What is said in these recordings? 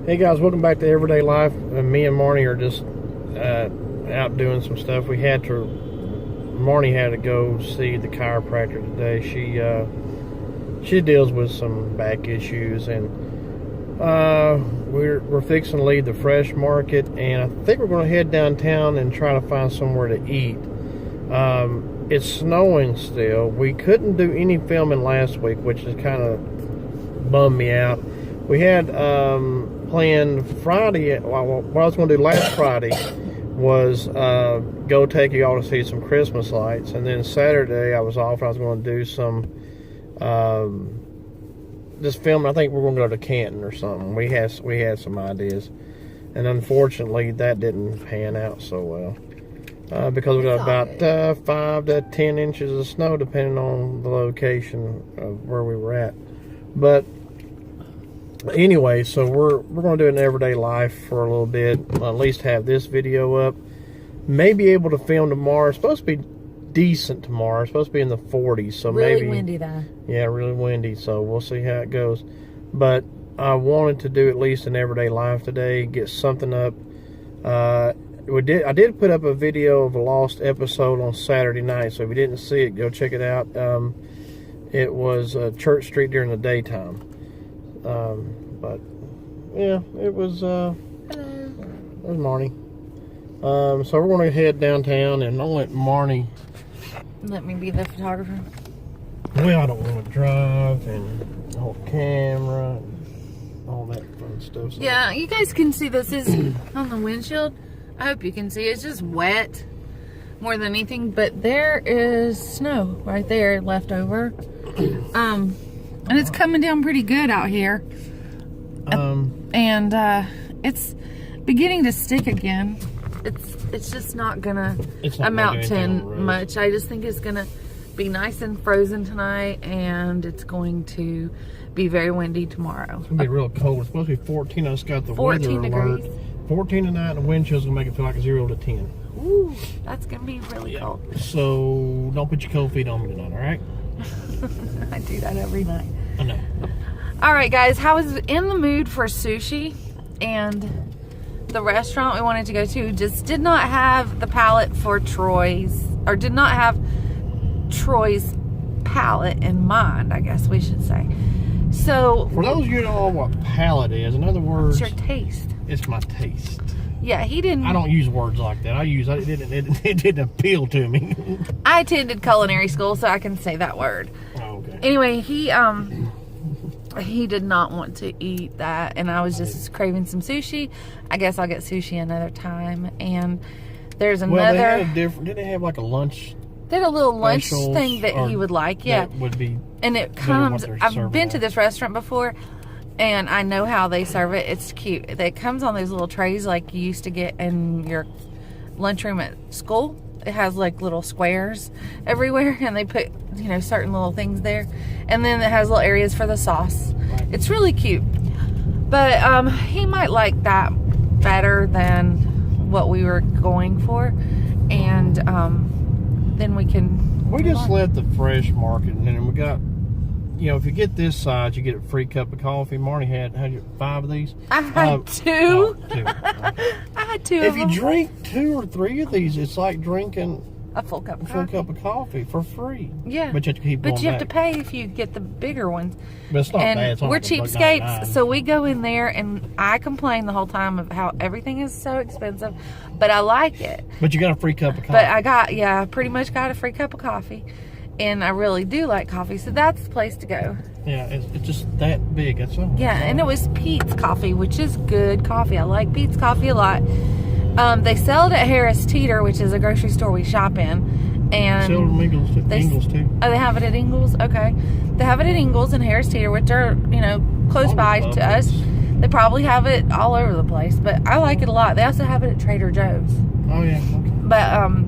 Hey guys, welcome back to Everyday Life. Me and Marnie are just out doing some stuff. Marnie had to go see the chiropractor today. She deals with some back issues, and we're fixing to leave the fresh market, and I think we're going to head downtown and try to find somewhere to eat. It's snowing still. We couldn't do any filming last week, which has kind of bummed me out. We had planned Friday. What I was going to do last Friday was go take you all to see some Christmas lights, and then Saturday I was off. I was going to do some just filming. I think we're going to go to Canton or something. We had some ideas, and unfortunately that didn't pan out so well. Because we got about 5 to 10 inches of snow, depending on the location of where we were at. But anyway, so we're going to do an everyday life for a little bit. At least have this video up. Maybe able to film tomorrow. It's supposed to be decent tomorrow. It's supposed to be in the 40s. So really maybe windy though. Yeah, really windy. So we'll see how it goes. But I wanted to do at least an everyday life today. Get something up. I did put up a video of a lost episode on Saturday night, so if you didn't see it, go check it out. It was Church Street during the daytime. But yeah, it was there's Marnie. So we're going to head downtown, and I'll let Marnie Let me be the photographer. Well, I don't want to drive and the whole camera and all that fun stuff. So Yeah, you guys can see this is on the windshield. I hope you can see it's just wet more than anything, but there is snow right there left over. And it's coming down pretty good out here. And it's beginning to stick again. It's just not gonna amount to much. I just think it's gonna be nice and frozen tonight, and it's going to be very windy tomorrow. It's gonna be real cold. It's supposed to be 14. I just got the 14 weather alert. degrees. 14 tonight, and the wind chill's gonna make it feel like 0 to 10. Ooh, that's gonna be really cold. So don't put your cold feet on me tonight, all right? I do that every night. I know. All right, guys, I was in the mood for sushi, and the restaurant we wanted to go to just did not have the palate for Troy's, or did not have Troy's palate in mind, I guess we should say. So for those of you who don't know what palate is, in other words, it's your taste. It's my taste. Yeah, he didn't. I don't use words like that. It didn't appeal to me. I attended culinary school, so I can say that word. Oh, okay. Anyway, he did not want to eat that, and I was just craving some sushi. I guess I'll get sushi another time. And there's another. Well, they had a different. Did they have like a lunch? They had a little lunch specials thing that he would like. Yeah, that would be. And it comes. I've been to this restaurant before, and I know how they serve it. It's cute. It comes on those little trays like you used to get in your lunchroom at school. It has like little squares everywhere, and they put, you know, certain little things there. And then it has little areas for the sauce. Right. It's really cute. But he might like that better than what we were going for. And then we can... We just left the fresh market, and then we got... You know, if you get this size, you get a free cup of coffee. Marnie had you 5 of these? I had 2. Oh, 2. Okay. I had 2 If of you them. drink 2 or 3 of these, it's like drinking A full cup a of full coffee. cup of coffee for free. Yeah. But you have to keep going But you have to back. pay if you get the bigger ones. But it's not And bad. It's only we're like cheapskates, $1.99. so we go in there, and I complain the whole time of how everything is so expensive, but I like it. But you got a free cup of coffee. But I pretty much got a free cup of coffee, and I really do like coffee, so that's the place to go. Yeah, it's just that big. That's all. Yeah, and it was Pete's Coffee, which is good coffee. I like Pete's Coffee a lot. They sell it at Harris Teeter, which is a grocery store we shop in. And Sell them Ingles too. Oh, they have it at Ingles? Okay. They have it at Ingles and Harris Teeter, which are, you know, close by to us. They probably have it all over the place, but I like it a lot. They also have it at Trader Joe's. Oh, yeah. Okay. But,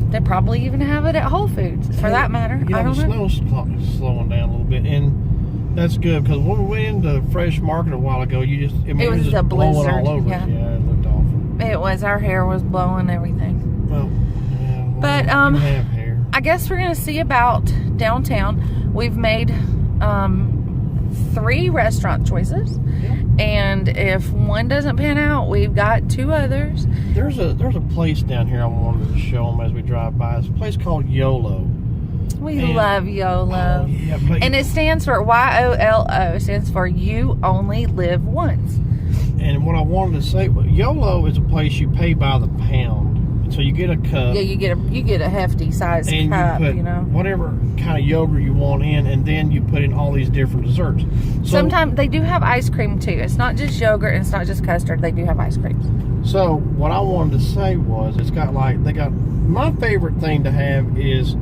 they probably even have it at Whole Foods, for that matter. Yeah, I don't know. the snow's slowing down a little bit, and that's good, because when we went into Fresh Market a while ago, it was just a blowing blizzard, all over. yeah. Yeah, it looked awful. It was. Our hair was blowing everything. Well, yeah. But, you have hair. I guess we're going to see about downtown. We've made 3 restaurant choices. Yeah. And if one doesn't pan out, we've got 2 others. There's a place down here I wanted to show them as we drive by. It's a place called YOLO. We love YOLO. Oh, yeah, but And it stands for YOLO. It stands for You Only Live Once. and what I wanted to say was YOLO is a place you pay by the pound. So you get a cup. Yeah, you get a hefty size and cup, you put know. whatever kind of yogurt you want in, and then you put in all these different desserts. So, Sometimes they do have ice cream too. It's not just yogurt and it's not just custard. They do have ice cream. So what I wanted to say was, they got my favorite thing to have is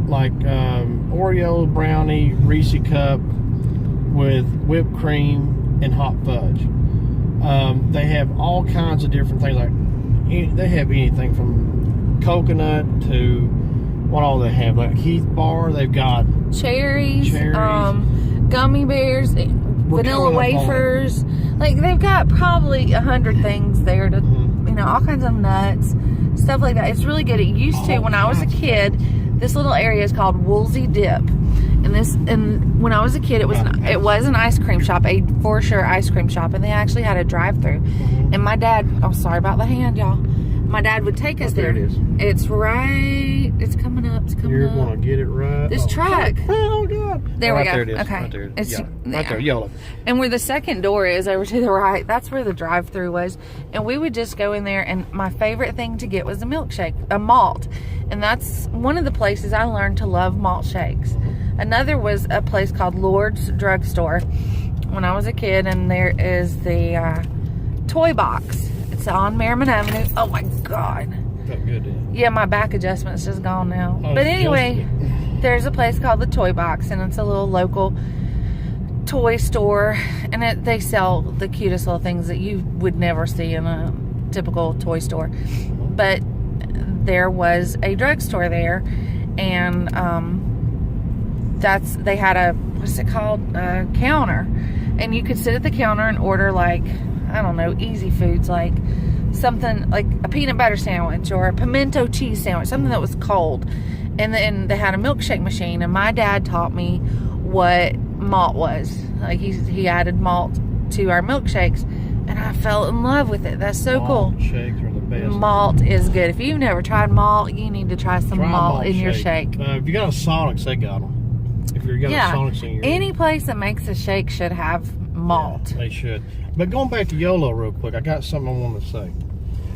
like Oreo brownie Reese cup with whipped cream and hot fudge. They have all kinds of different things. Like they have anything from coconut to what all they have. Like Heath bar, they've got Cherries. Cherries. Gummy bears, vanilla wafers. Like they've got probably 100 things there to, all kinds of nuts, stuff like that. It's really good. It used to, when I was a kid, this little area is called Woolsey Dip. And when I was a kid, it was an ice cream shop, a for sure ice cream shop, and they actually had a drive-through. And my dad, sorry about the hand, y'all. My dad would take us there. It is. It's right. It's coming up. It's coming You're up. gonna get it right. This truck. Oh God! There we go. There it is. Okay. Right there. It's right there. YOLO. And where the second door is over to the right, that's where the drive-through was. And we would just go in there, and my favorite thing to get was a milkshake, a malt. And that's one of the places I learned to love malt shakes. Another was a place called Lord's Drugstore when I was a kid, and there is the Toy Box. It's on Merriman Avenue. Oh my God. Felt good, didn't it? Yeah, my back adjustment's just gone now. Oh, But anyway, there's a place called the Toy Box, and it's a little local toy store, and they sell the cutest little things that you would never see in a typical toy store. But there was a drugstore there, and they had a, what's it called, a counter, and you could sit at the counter and order, like, I don't know, easy foods, like something like a peanut butter sandwich or a pimento cheese sandwich, something that was cold. And then they had a milkshake machine, and my dad taught me what malt was. Like he added malt to our milkshakes, and I fell in love with it. That's so cool. Malt shakes are the best. Malt is good. If you've never tried malt, you need to try some malt in your shake. If you got a Sonics, they got them. If you got a Sonics in your any place that makes a shake should have malt. Yeah, they should. But going back to YOLO real quick, I got something I want to say.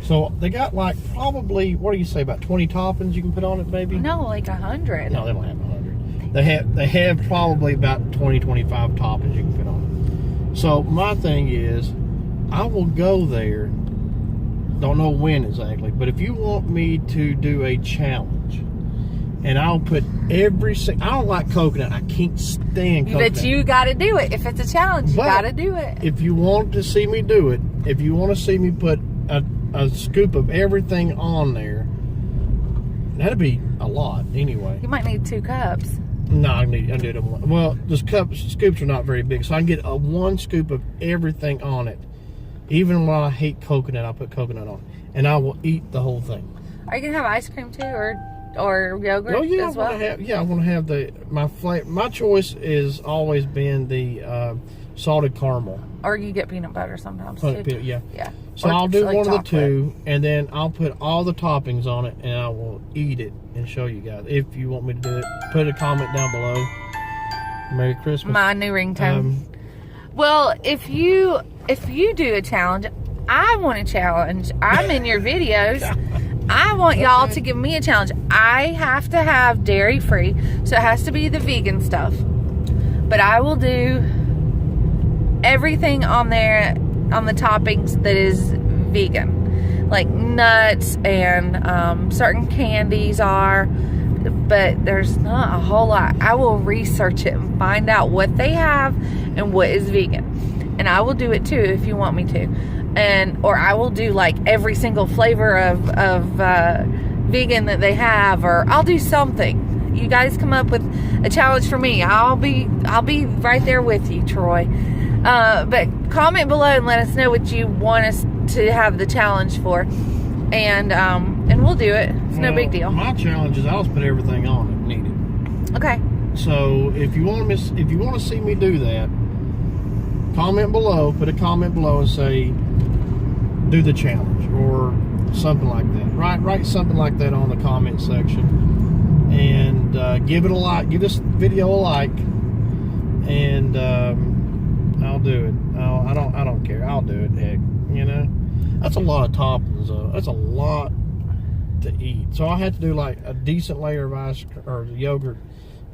So they got like probably, what do you say, about 20 toppings you can put on it, maybe? No, like 100. No, they don't have 100. They have probably about 20, 25 toppings you can put on it. So my thing is, I will go there. Don't know when exactly, but if you want me to do a challenge, and I'll put I don't like coconut. I can't stand coconut. But you got to do it. If it's a challenge, you got to do it. If you want to see me do it, if you want to see me put a scoop of everything on there, that'd be a lot anyway. You might need 2 cups. No, I do it. Well, the scoops are not very big, so I can get one scoop of everything on it. Even when I hate coconut, I'll put coconut on, and I will eat the whole thing. Are you gonna have ice cream too, or yogurt? Oh yeah, as well? I want to have my flavor. My choice has always been the salted caramel. Or you get peanut butter sometimes too. Yeah. Yeah. So or I'll do like one chocolate. of the 2, and then I'll put all the toppings on it, and I will eat it and show you guys. If you want me to do it, put a comment down below. Merry Christmas. My new ringtone. Well, if you do a challenge, I want a challenge. I'm in your videos. I want y'all to give me a challenge. I have to have dairy free, so it has to be the vegan stuff. But I will do everything on there, on the toppings that is vegan. Like nuts and certain candies are, but there's not a whole lot. I will research it and find out what they have and what is vegan. And I will do it too if you want me to. Or I will do like every single flavor of vegan that they have, or I'll do something. You guys come up with a challenge for me. I'll be right there with you, Troy. But comment below and let us know what you want us to have the challenge for, and we'll do it. It's no big deal. My challenge is I'll just put everything on it needed. Okay. So if you want to see me do that, comment below. Put a comment below and say, do the challenge or something like that. Write something like that on the comment section, and give it a like. Give this video a like, and I'll do it. I don't care. I'll do it. Heck, you know, that's a lot of toppings. That's a lot to eat. So I had to do like a decent layer of ice or yogurt,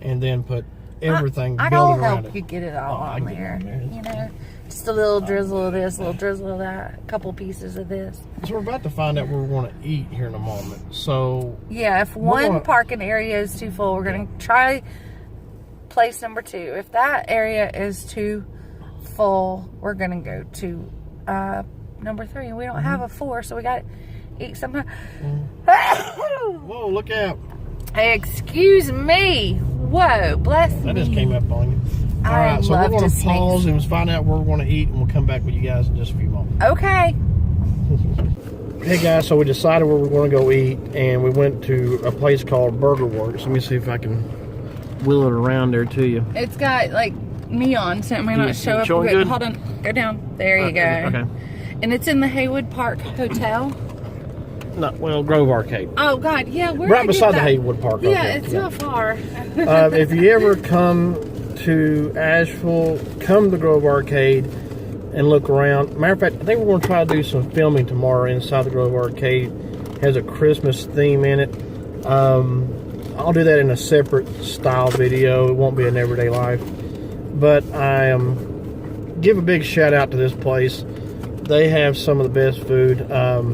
and then put everything built around it. Help you get it all on there. There. You know, just a little drizzle of this, a little drizzle of that, a couple pieces of this. So we're about to find out where we're going to eat here in a moment. So yeah, if one parking area is too full, we're going to try place number 2. If that area is too full, we're going to go to number 3. And we don't have a 4, so we got to eat sometime. Whoa, look out. Excuse me. Whoa, bless me. That just came up on you. All right, so we're going to pause and find out where we're going to eat, and we'll come back with you guys in just a few moments. Okay. Hey guys, so we decided where we're going to go eat, and we went to a place called Burger Works. Let me see if I can wheel it around there to you. It's got like neon, so it may not show up good. Hold on, go down. There you go. Okay. And it's in the Haywood Park Hotel. No, well, Grove Arcade. Oh God, yeah, we're right beside the Haywood Park. Yeah, it's not far. If you ever come to Asheville, come to Grove Arcade and look around. Matter of fact, I think we're going to try to do some filming tomorrow inside the Grove Arcade. It has a Christmas theme in it. I'll do that in a separate style video. It won't be an everyday life. But I give a big shout out to this place. They have some of the best food.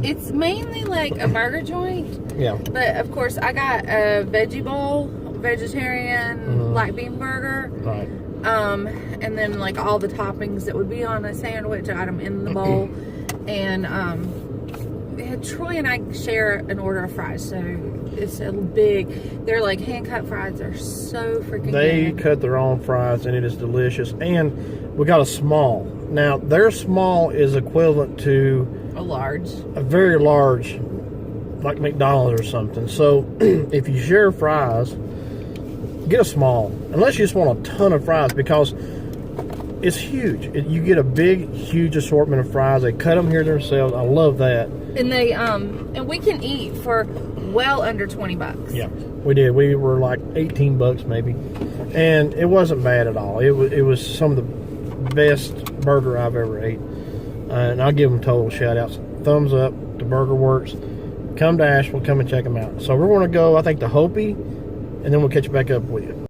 It's mainly like a burger joint. Yeah. But of course, I got a veggie bowl, vegetarian black bean burger. Right. And then like all the toppings that would be on a sandwich item in the bowl. And Troy and I share an order of fries, so it's a big. They're like hand cut fries. They're so freaking They good. cut their own fries, and it is delicious. And we got a small. Now their small is equivalent to A large. a very large, like McDonald's or something. So if you share fries, get a small, unless you just want a ton of fries, because it's huge. You get a big, huge assortment of fries. They cut them here themselves. I love that. And they and we can eat for well under $20. Yeah, we did. We were like $18 maybe, and it wasn't bad at all. It was some of the best burger I've ever ate, and I'll give them total shout outs. Thumbs up to Burger Works. Come to Asheville, come and check them out. So we're going to go, I think, to Hopi, and then we'll catch back up with you.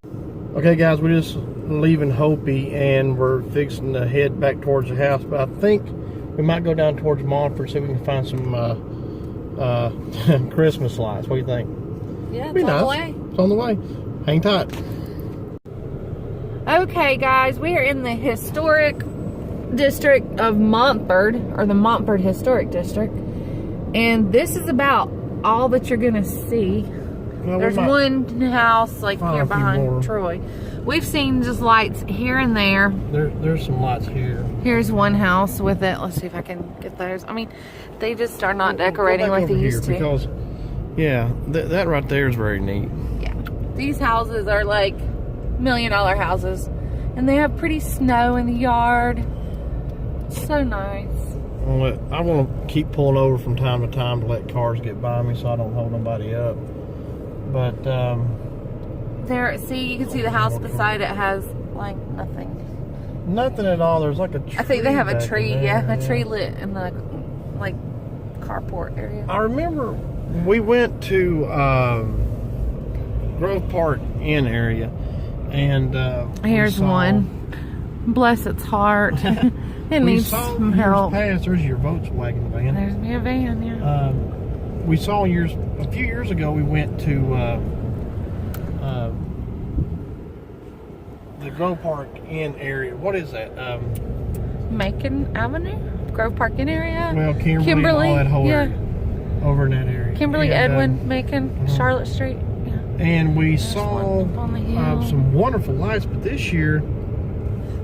Okay guys, we're just leaving Hopi and we're fixing to head back towards the house, but I think we might go down towards Montford, see if we can find some Christmas lights. What do you think? Yeah, it's on the way. It's on the way. Hang tight. Okay guys, we are in the historic district of Montford, or the Montford Historic District, and this is about all that you're gonna see. Well, there's one house like here behind Troy. We've seen just lights here and there. There's some lights here. Here's one house with it. Let's see if I can get those. I mean, they just are not decorating like they used to. Because, yeah, that right there is very neat. Yeah, these houses are like $1 million houses, and they have pretty snow in the yard. So nice. I want to keep pulling over from time to time to let cars get by me so I don't hold nobody up. But there, see, you can see the house beside it has like nothing. Nothing at all. There's like a tree. I think they have a tree. Yeah, a tree lit in the like carport area. I remember we went to Grove Park Inn area, and here's one. Bless its heart. It needs some help. There's your Volkswagen van. There's me a van. Yeah. We saw a few years ago. We went to the Grove Park Inn area. What is that? Macon Avenue, Grove Park Inn area. Well, Kimberly, all that whole area, over in that area. Kimberly, and, Edwin, Macon, Charlotte Street. Yeah. And we saw some wonderful lights, but this year,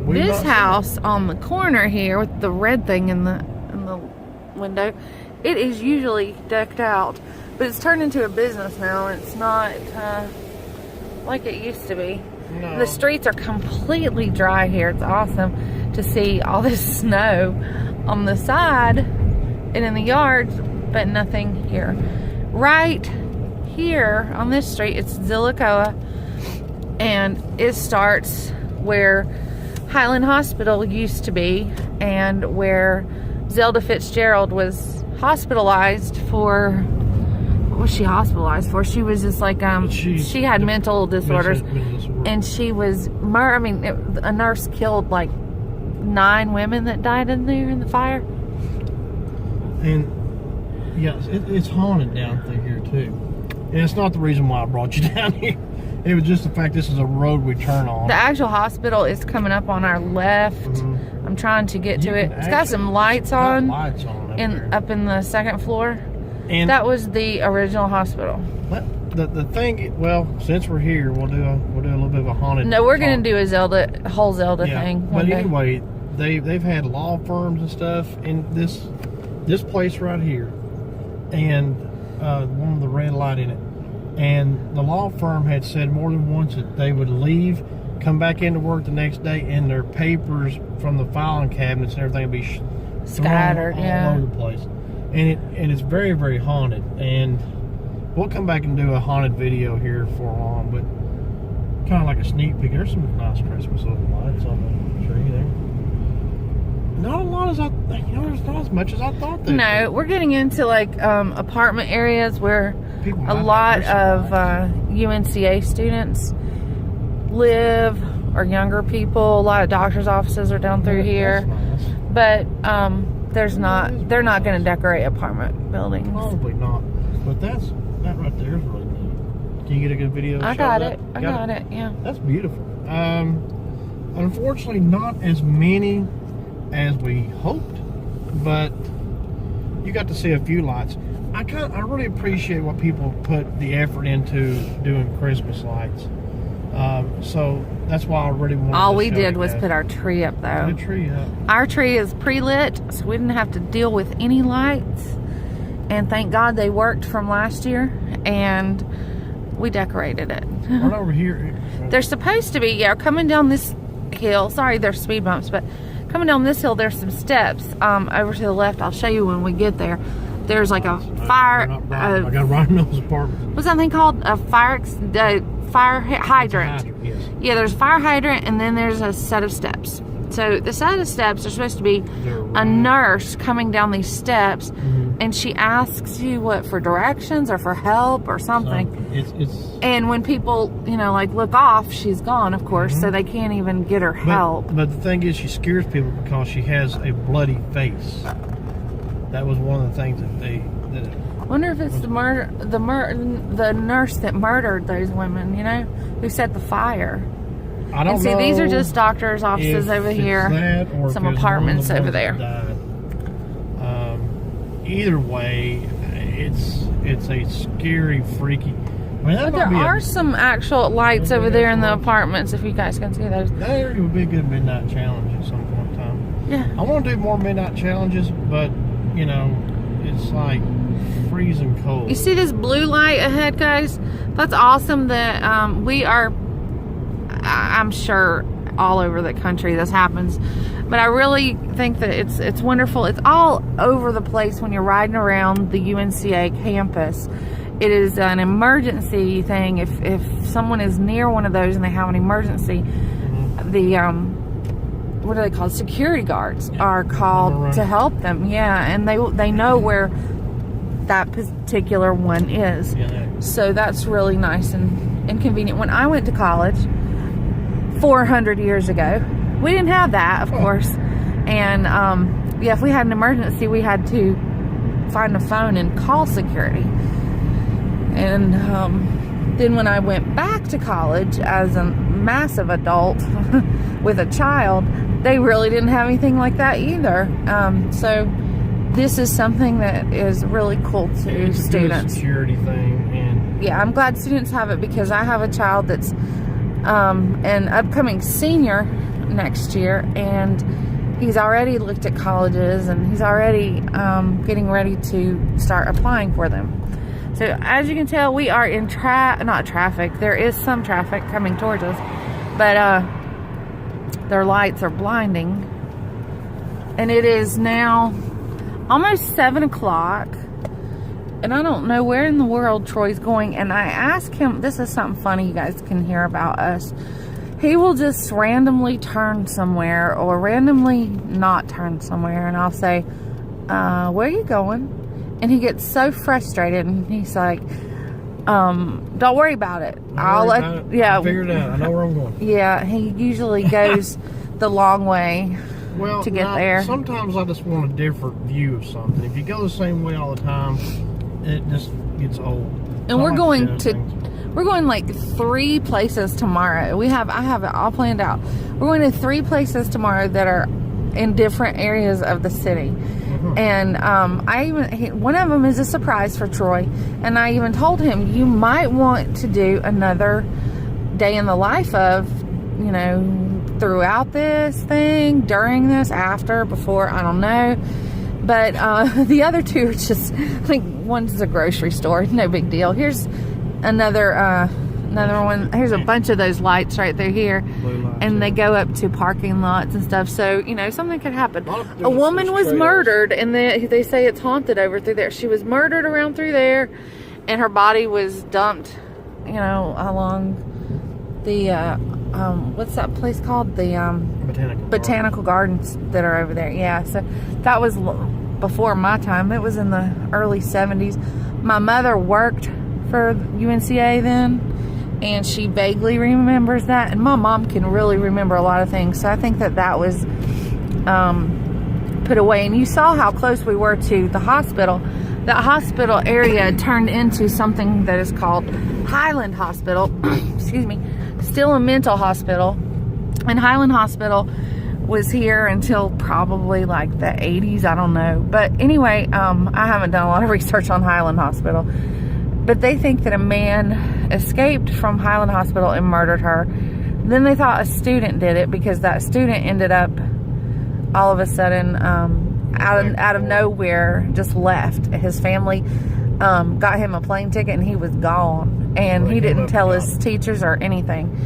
this house on the corner here with the red thing in the window, it is usually decked out, but it's turned into a business now. It's not like it used to be. No. The streets are completely dry here. It's awesome to see all this snow on the side and in the yards, but nothing here. Right here on this street, it's Zillicoa, and it starts where Highland Hospital used to be and where Zelda Fitzgerald was hospitalized for. What was she hospitalized for? She was just like she had mental disorders, and she was a nurse killed like 9 women that died in there in the fire. And yes, it's haunted down through here too. And it's not the reason why I brought you down here. It was just the fact this is a road we turn on. The actual hospital is coming up on our left. Mm-hmm. I'm trying to get to it. It's got some lights on. Lights on up in the 2nd floor. And that was the original hospital. The thing, well, since we're here, we'll do a little bit of a haunted. No, we're gonna do a whole Zelda thing. But anyway, they've had law firms and stuff in this place right here, and one with the red light in it. And the law firm had said more than once that they would leave, come back into work the next day, and their papers from the filing cabinets and everything would be scattered all over the place. And it's very, very haunted. And we'll come back and do a haunted video here for long, but kind of like a sneak peek. There's some nice Christmas little lights on the tree there. Not a lot there's not as much as I thought there. No, we're getting into like apartment areas where a lot of UNCA students live, or younger people. A lot of doctors' offices are down through here. Nice. But they're not going to decorate apartment buildings. Probably not. But that right there is really neat. Can you get a good video? I got it. I got it. Yeah. That's beautiful. Unfortunately, not as many as we hoped, but you got to see a few lights. I really appreciate what people put the effort into doing Christmas lights. So that's why I really wanted. All we did was put our tree up, though. Put a tree up. Our tree is pre-lit, so we didn't have to deal with any lights. And thank God they worked from last year, and we decorated it. Right over here. There's supposed to be, coming down this hill. Sorry, there's speed bumps, but coming down this hill, there's some steps over to the left. I'll show you when we get there. There's like a fire. I got right in those apartments. What's that thing called? A fire hydrant. Yes. Yeah, there's a fire hydrant, and then there's a set of steps. So the set of steps are supposed to be a nurse coming down these steps, and she asks you for directions or for help or something. And when people, look off, she's gone, of course, so they can't even get her help. But the thing is, she scares people because she has a bloody face. That was one of the things that they did. I wonder if it's the nurse that murdered those women, who set the fire. I don't know. See, these are just doctors' offices over here. Some apartments over there. Either way, it's a scary, freaky. But there are some actual lights over there in the apartments, if you guys can see those. That area would be a good midnight challenge at some point in time. Yeah. I want to do more midnight challenges, but it's like freezing cold. You see this blue light ahead, guys? That's awesome that we are, I'm sure all over the country this happens, but I really think that it's wonderful. It's all over the place when you're riding around the UNCA campus. It is an emergency thing. If someone is near one of those and they have an emergency, the what are they called? Security guards are called to help them. Yeah, and they know where that particular one is. So that's really nice and convenient. When I went to college 400 years ago, we didn't have that, of course. And if we had an emergency, we had to find a phone and call security. And then when I went back to college as a massive adult with a child, they really didn't have anything like that either. So this is something that is really cool to students. It's a security thing. And yeah, I'm glad students have it, because I have a child that's an upcoming senior next year, and he's already looked at colleges, and he's already getting ready to start applying for them. So as you can tell, we are in not traffic. There is some traffic coming towards us, But their lights are blinding. And it is now almost 7 o'clock. And I don't know where in the world Troy's going. And I asked him, this is something funny you guys can hear about us. He will just randomly turn somewhere or randomly not turn somewhere. And I'll say, where are you going? And he gets so frustrated. And he's like, don't worry about it. Yeah, figure it out. I know where I'm going. Yeah, he usually goes the long way to get there. Sometimes I just want a different view of something. If you go the same way all the time, it just gets old. And we're going like 3 places tomorrow. I have it all planned out. We're going to 3 places tomorrow that are in different areas of the city. And one of them is a surprise for Troy. And I even told him, you might want to do another day in the life of, you know, throughout this thing, during this, after, before, I don't know. But the other 2 are just, like, one's a grocery store, no big deal. Here's another one. Here's a bunch of those lights right through here. And they go up to parking lots and stuff. So, you know, something could happen. A woman was murdered, and they say it's haunted over through there. She was murdered around through there, and her body was dumped, you know, along the, what's that place called? The Botanical Gardens that are over there. Yeah, so that was before my time. It was in the early 70s. My mother worked for UNCA then, and she vaguely remembers that, and my mom can really remember a lot of things, so I think that was put away. And you saw how close we were to the hospital. That hospital area turned into something that is called Highland Hospital. Excuse me. Still a mental hospital, and Highland Hospital was here until probably like the 80s, I don't know. But anyway, I haven't done a lot of research on Highland Hospital. But they think that a man escaped from Highland Hospital and murdered her. Then they thought a student did it, because that student ended up all of a sudden out of nowhere just left. His family got him a plane ticket, and he was gone. And he didn't tell his teachers or anything.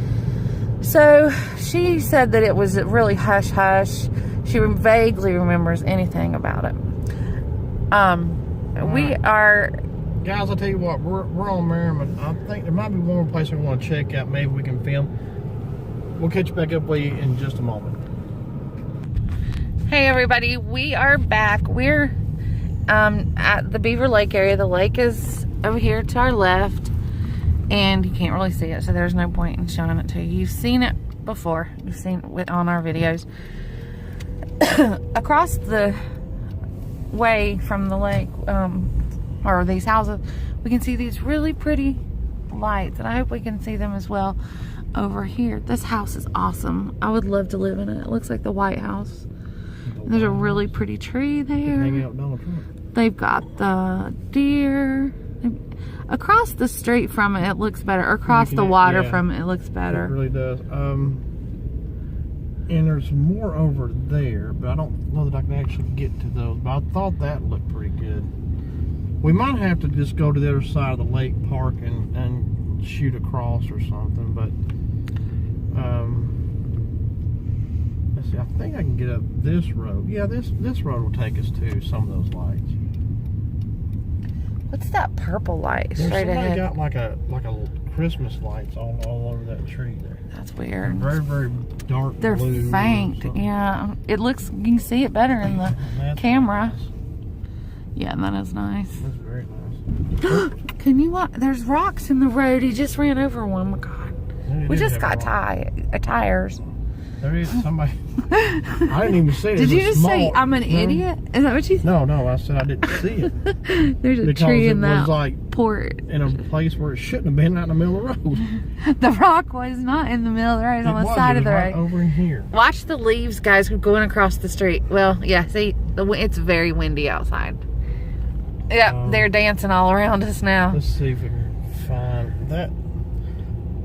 So she said that it was really hush-hush. She vaguely remembers anything about it. We are... Guys, I'll tell you what, we're on Merriman. I think there might be one more place we want to check out. Maybe we can film. We'll catch you back up with you in just a moment. Hey everybody, we are back. We're at the Beaver Lake area. The lake is over here to our left, and you can't really see it, so there's no point in showing it to you. You've seen it before. You've seen it on our videos. Across the way from the lake, or these houses, we can see these really pretty lights, and I hope we can see them as well over here. This house is awesome. I would love to live in it. It looks like the White House. And there's a really pretty tree there. Hanging out Donald Trump. They've got the deer. Across the street from it, it looks better. Across the water from it, it looks better. It really does. And there's more over there, but I don't know that I can actually get to those. But I thought that looked pretty good. We might have to just go to the other side of the lake park and shoot across or something. But let's see. I think I can get up this road. Yeah, this road will take us to some of those lights. What's that purple light straight Somebody ahead? got like a Christmas lights all over that tree there. That's weird. Very, very dark They're blue. faint. Yeah, it looks. You can see it better in the camera. Nice. Yeah, that is nice. That's very nice. Can you watch? There's rocks in the road. He just ran over one. Oh my God. We just got tires. There is somebody. I didn't even see it. Did you just say I'm an idiot? Is that what you said? No. I said I didn't see it. There's a tree in that like port. In a place where it shouldn't have been, out in the middle of the road. The rock was not in the middle of the road. On the side of the road. Right over in here. Watch the leaves, guys, going across the street. Well, yeah. See, it's very windy outside. Yeah, they're dancing all around us now. Let's see if we can find that.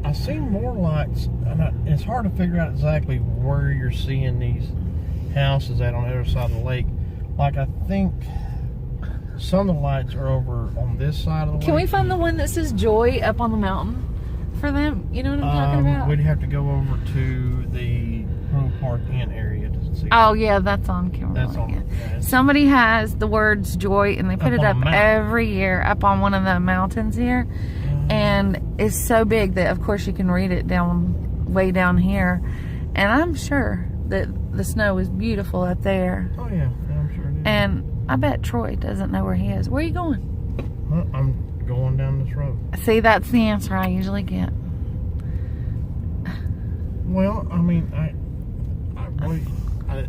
I see more lights, and it's hard to figure out exactly where you're seeing these houses at on the other side of the lake. Like, I think some of the lights are over on this side of the lake. Can we find the one that says Joy up on the mountain? for them? You know what I'm talking about? We'd have to go over to the Grove Park Inn area to see. Oh yeah, that's on Kimberly. That's on. Yeah, Somebody has the words joy, and they put Up it on up a mountain. every year up on one of the mountains here, and it's so big that of course you can read it way down here, and I'm sure that the snow is beautiful up there. Oh yeah, I'm sure it is. And I bet Troy doesn't know where he is. Where are you going? I'm going down this road. See, that's the answer I usually get. Well, I mean,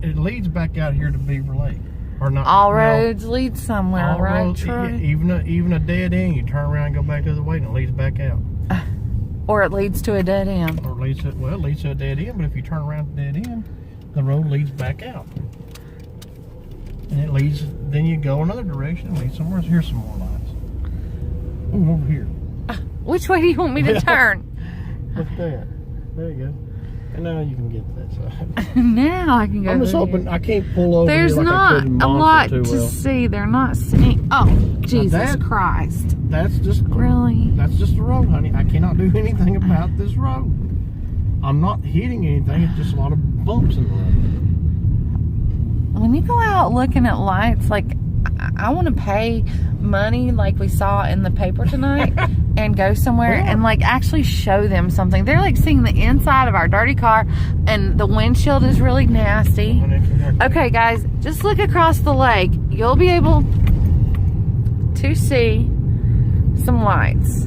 it leads back out here to Beaver Lake, or not? All well, roads lead somewhere, all right, roads, Troy? even a dead end, you turn around and go back the other way, and it leads back out. Or it leads to a dead end. Or it leads to a dead end, but if you turn around to dead end, the road leads back out. And it leads, then you go another direction and leads somewhere else. Here's some more lights. Ooh, over here. Which way do you want me to turn? Look there. There you go. And now you can get to that side. Now I can go. I'm just through hoping here. I can't pull over There's here like I not could in a Monster lot too to well. see. They're not seeing. Oh, Jesus that- Christ! That's just Really? That's just the road, honey. I cannot do anything about this road. I'm not hitting anything. It's just a lot of bumps in the road. When you go out looking at lights, like I want to pay money, like we saw in the paper tonight, and go somewhere and like actually show them something. They're like seeing the inside of our dirty car, and the windshield is really nasty. Okay, guys, just look across the lake. You'll be able to see some lights.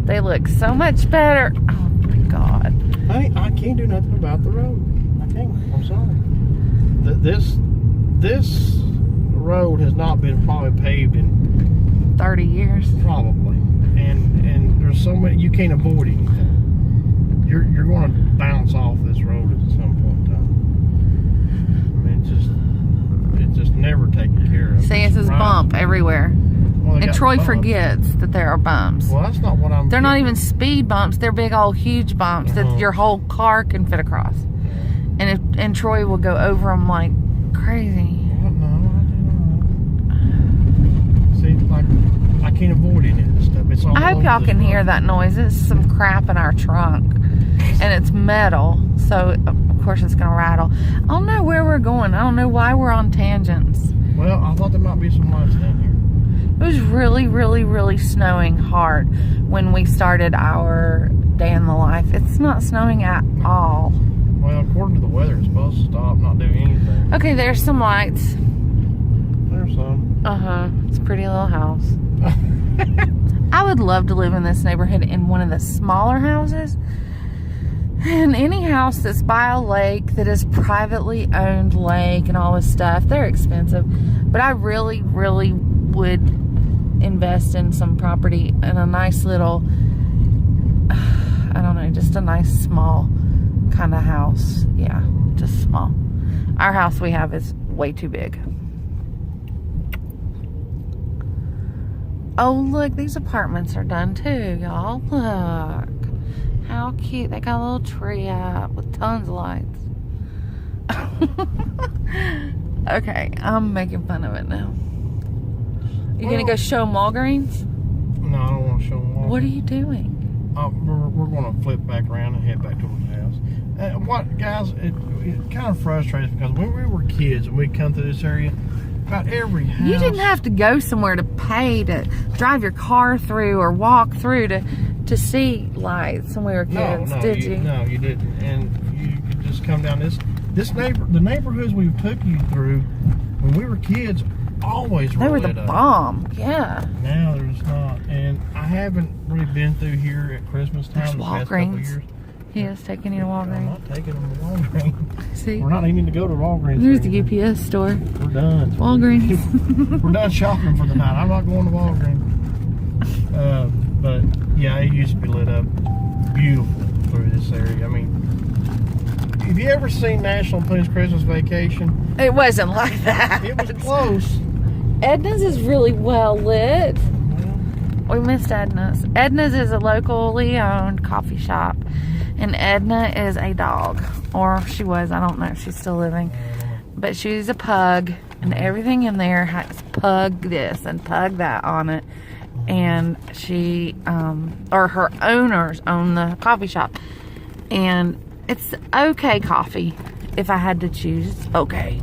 They look so much better. Oh my God. Honey, I can't do nothing about the road. I can't. I'm sorry. This road has not been probably paved in 30 years. probably, and there's so many you can't avoid anything. You're going to bounce off this road at some point in time. I mean, it's just never taken care of. See, it's this Right. bump everywhere. Well, they And got Troy bumps. forgets that there are bumps. Well, that's not what I'm. They're not even speed bumps. They're big old huge bumps that your whole car can fit across. And Troy will go over them like crazy. What? No, I didn't. See, like I can't avoid any of this stuff. It's all. I hope over y'all this can road. hear that noise. It's some crap in our trunk. And it's metal. So, of course, it's going to rattle. I don't know where we're going. I don't know why we're on tangents. Well, I thought there might be some lights down here. It was really, really, really snowing hard when we started our day in the life. It's not snowing at all. Well, according to the weather, it's supposed to stop, not do anything. Okay, there's some lights. There's some. It's a pretty little house. I would love to live in this neighborhood in one of the smaller houses. And any house that's by a lake, that is privately owned lake and all this stuff, they're expensive. But I really, really would invest in some property in a nice little, I don't know, just a nice small kind of house. Yeah, just small. Our house we have is way too big. Oh, look, these apartments are done too, y'all. Look. How cute. They got a little tree out with tons of lights. Okay, I'm making fun of it now. You gonna go show them Walgreens? No, I don't want to show them all. What are you doing? We're going to flip back around and head back to the house. What, guys, it kind of frustrates because when we were kids and we'd come through this area, about every house. You didn't have to go somewhere to pay to drive your car through or walk through to see lights when we were kids, did you? No, you didn't. And you could just come down the neighborhoods we took you through when we were kids always They were lit the up. bomb. Yeah. Now there's not, and I haven't really been through here at Christmas time There's the past couple of Walgreens. years. He is taking you to I'm Walgreens. not taking them to Walgreens. See? We're not needing to go to Walgreens. There's anymore. the UPS store. We're done. Walgreens. We're done shopping for the night. I'm not going to Walgreens. But yeah, it used to be lit up beautiful through this area. I mean, have you ever seen National Lampoon's Christmas Vacation? It wasn't like that. It was close. Edna's is really well lit. We missed Edna's. Edna's is a locally owned coffee shop. And Edna is a dog. Or she was. I don't know if she's still living. But she's a pug. And everything in there has pug this and pug that on it. and she, or her owners own the coffee shop. And it's okay coffee. If I had to choose, it's okay.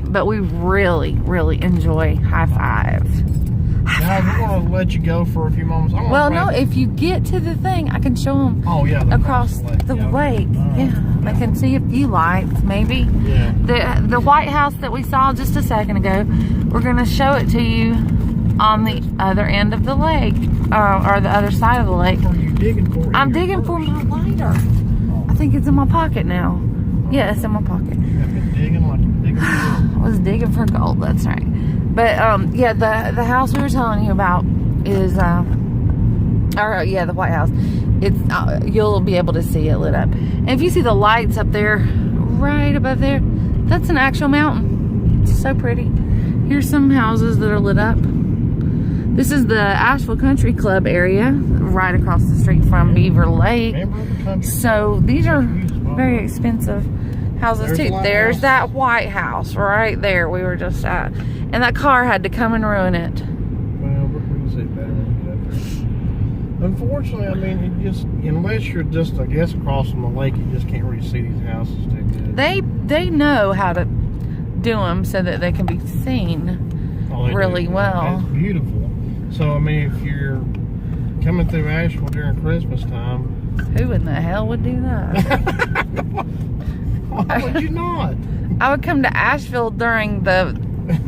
But we really, really enjoy High Five. Guys, we're going to let you go for a few moments. Well, no, if you get to the thing, I can show them across the lake. Yeah, they can see a few lights, maybe. Yeah. The White House that we saw just a second ago, we're going to show it to you on the other end of the lake, or the other side of the lake. What are you digging for? I'm digging for my lighter. I think it's in my pocket now. Yeah, it's in my pocket. I've been digging like you've been digging. I was digging for gold, that's right. But yeah, the house we were telling you about is the White House. It's you'll be able to see it lit up. And if you see the lights up there, right above there, that's an actual mountain. It's so pretty. Here's some houses that are lit up. This is the Asheville Country Club area, right across the street from Beaver Lake. So these are very expensive houses too. There's that White House right there we were just at. And that car had to come and ruin it. Well, we're going to see it better when we get up there. Unfortunately, I mean, it just, unless you're just, I guess, across from the lake, you just can't really see these houses too good. They know how to do them so that they can be seen really well. It's beautiful. So, I mean, if you're coming through Asheville during Christmas time, who in the hell would do that? why would you not? I would come to Asheville during the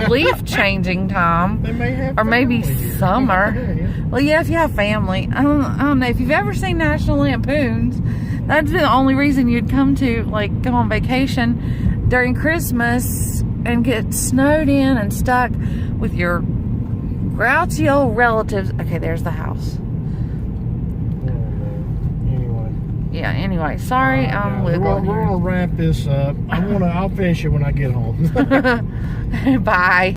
leaf changing time. They may have, or maybe summer. Yeah. Well, yeah, if you have family. I don't know if you've ever seen National Lampoons. That's the only reason you'd come to, like, go on vacation during Christmas and get snowed in and stuck with your grouchy old relatives. Okay, there's the house. Yeah, anyway, sorry, I'm wiggling. We're gonna wrap this up. I'll finish it when I get home. Bye.